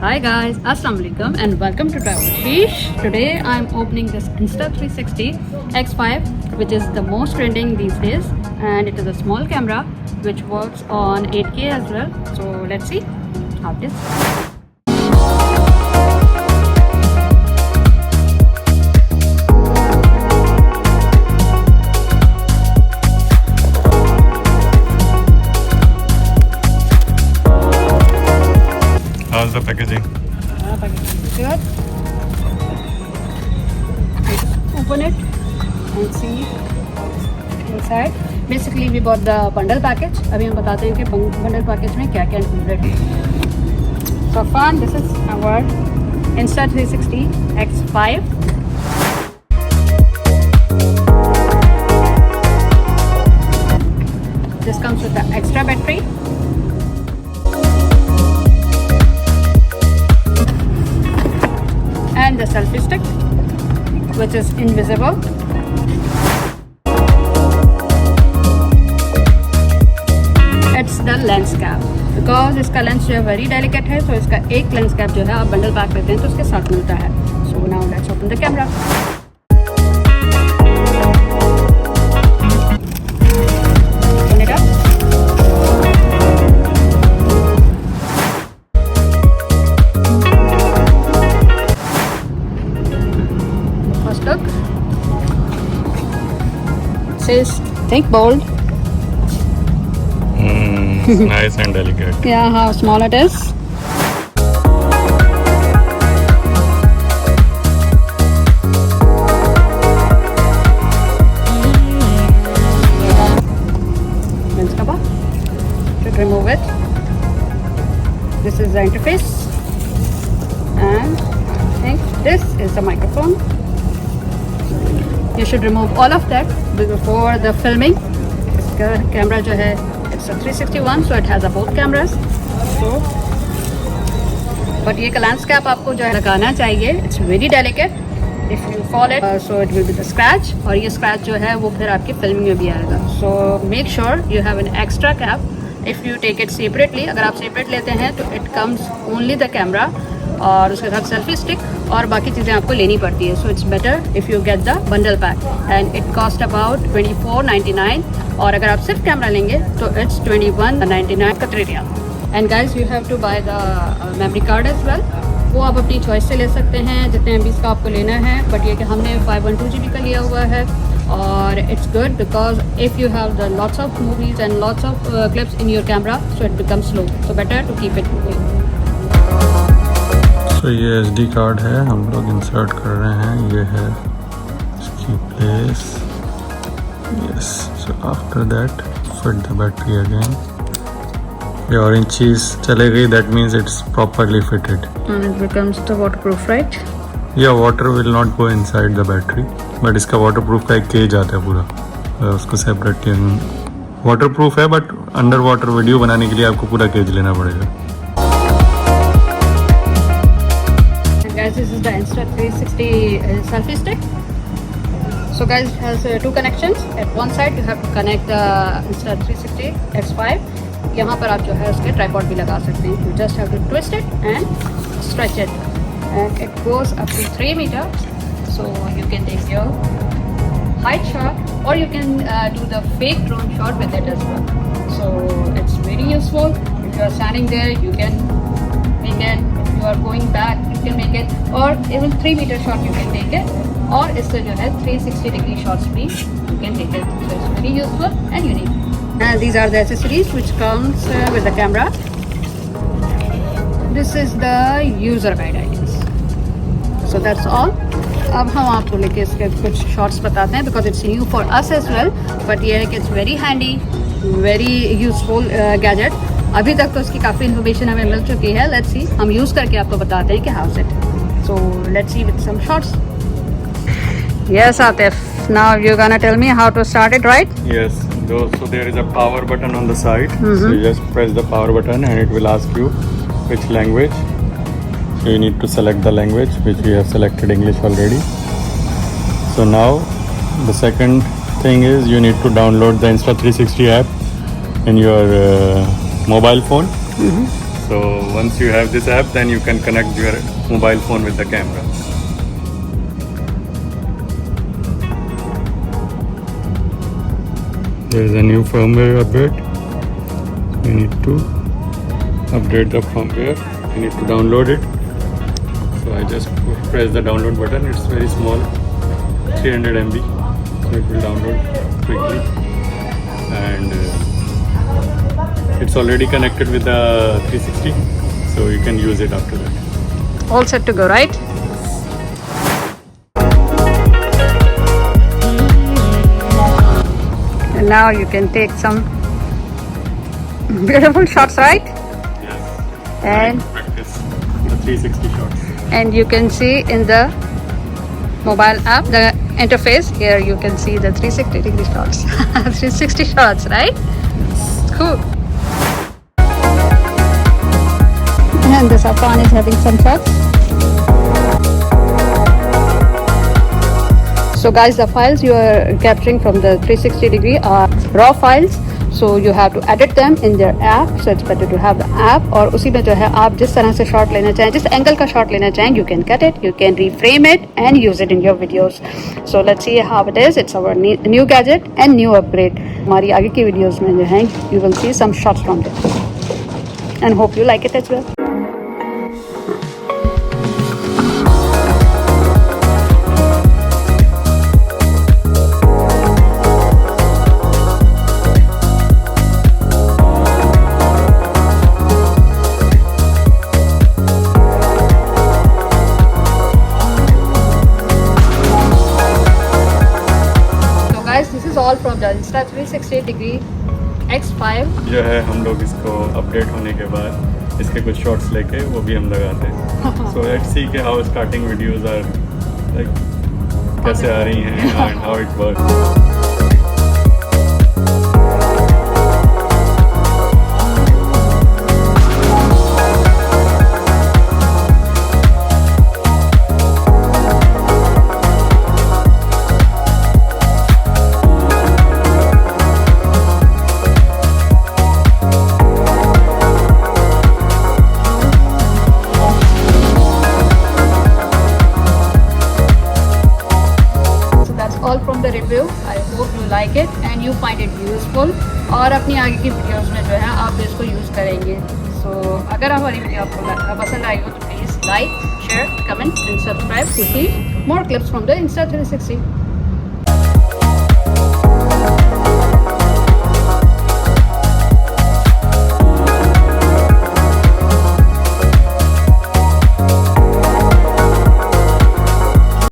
Hi guys, Assalamualaikum and welcome to Travelsheesh. Today I'm opening this Insta360 X5, which is the most trending these days, and it is a small camera which works on 8K as well. So let's see how it is. How's the packaging? Packaging is good. Open it and see inside. Basically we bought the bundle package. अभी हम बताते हैं कि bundle package में क्या क्या included है. So far this is our Insta360 X5. This comes with the extra battery. And the selfie stick, which is invisible. It's the lens cap. Because इसका लेंस जो है very delicate है, तो इसका एक लेंस कैप जो है आप बंडल पैक लेते हैं तो उसके साथ मिलता है. So now let's open the camera. Open it up. Look, it says think bold. Nice and delicate. Yeah, how small it is. Lens cover. Should remove it. This is the interface, and I think this is the microphone. You should remove all of that before the filming. इसका camera जो है it's a 361, so it has both cameras. So, but ये lens cap आपको जो है लगाना चाहिए. It's very delicate. If you fall it, so it will be the scratch. और ये scratch जो है वो फिर आपकी filming में भी आएगा. So make sure you have an extra cap. If you take it separately, अगर आप separate लेते हैं तो it comes only the camera. और उसके साथ सेल्फी स्टिक और बाकी चीज़ें आपको लेनी पड़ती है. So it's better if you get the bundle pack and it cost about 24.99. और अगर आप सिर्फ कैमरा लेंगे तो it's 21.99 Qatari riyal. And guys you have to buy the memory card as well. वो आप अपनी चॉइस से ले सकते हैं जितने MB का आपको लेना है. बट ये कि हमने 512 GB का लिया हुआ है. और it's good because if you have the lots of movies and lots of clips in your camera so it becomes slow. So better to keep it moving. तो ये SD कार्ड है, हम लोग इंसर्ट कर रहे हैं. ये है इसकी place. Yes. So after that fit the battery again. ये ऑरेंज चीज़ चले गई. That means it's properly fitted. And it becomes the waterproof, right? या water will not go inside the battery. But इसका वाटरप्रूफ का एक केज आता है पूरा. उसको सेपरेट वाटरप्रूफ है, बट अंडर वाटर वीडियो बनाने के लिए आपको पूरा केज लेना पड़ेगा. Guys, this is the Insta360 selfie stick. So guys, it has two connections. At one side you have to connect the Insta360 X5. यहाँ पर आप जो है उसके tripod भी लगा सकते हैं. You just have to twist it and stretch it, and it goes up to 3 meters. So you can take your height shot, or you can do the fake drone shot with it as well. So it's very useful. If you are standing there, you can make it. If you are going back, you can make it. Or even 3 meter shot you can take it. और इससे जो है 360 degree shots भी you can take it. So it's very useful and unique. And these are the accessories which comes with the camera. This is the user guide, I guess. So that's all. अब हम आपको लेके इसके कुछ shots बताते हैं because it's new for us as well. But ये है कि it's very handy, very useful gadget. अभी तक तो इसकी काफ़ी इन्फॉर्मेशन हमें मिल चुकी है. लेट्स सी, हम यूज़ करके आपको बताते हैं कि how it. So let's see with some shots. Yes Atif, now you gonna tell me how to start it, right? Yes. So there is a power button on the side. So you just press the power button and it will ask you which language. So you need to select the language, which we have selected English already. So now the second thing is you need to download the Insta360 app in your mobile phone. So once you have this app, then you can connect your mobile phone with the camera. There is a new firmware update. You need to update the firmware. You need to download it. So I just press the download button. It's very small, 300 MB. So it will download quickly. And it's already connected with the 360. So you can use it after that. All set to go, right? And now you can take some beautiful shots, right? Yes. And practice the 360 shots. And you can see in the mobile app, the interface, here you can see the 360-degree shots. 360 shots, right? Cool. And the Safan is having some shots. So guys, the files you are capturing from the 360 degree are raw files. So you have to edit them in their app. So it's better to have the app. और उसी में जो है आप जिस तरह से shot लेना चाहें, जिस एंगल का शॉट लेना चाहें, you can cut it, you can reframe it and use it in your videos. So let's see how it is. It's our new gadget and new upgrade. हमारी आगे की videos में जो हैं, you will see some shots from it. And hope you like it as well. This is all from the Insta360 degree X5. जो है हम लोग इसको अपडेट होने के बाद इसके कुछ शॉट्स लेके वो भी हम लगाते हैं. So let's see कि how starting videos are like कैसे आ रही हैं and how it works. All from the review. I hope you like it and you find it useful. और अपनी आगे की वीडियोस में जो है आप इसको यूज़ करेंगे. So अगर हमारी वीडियो आपको पसंद आई हो तो please like, share, comment and subscribe to see more clips from the Insta360.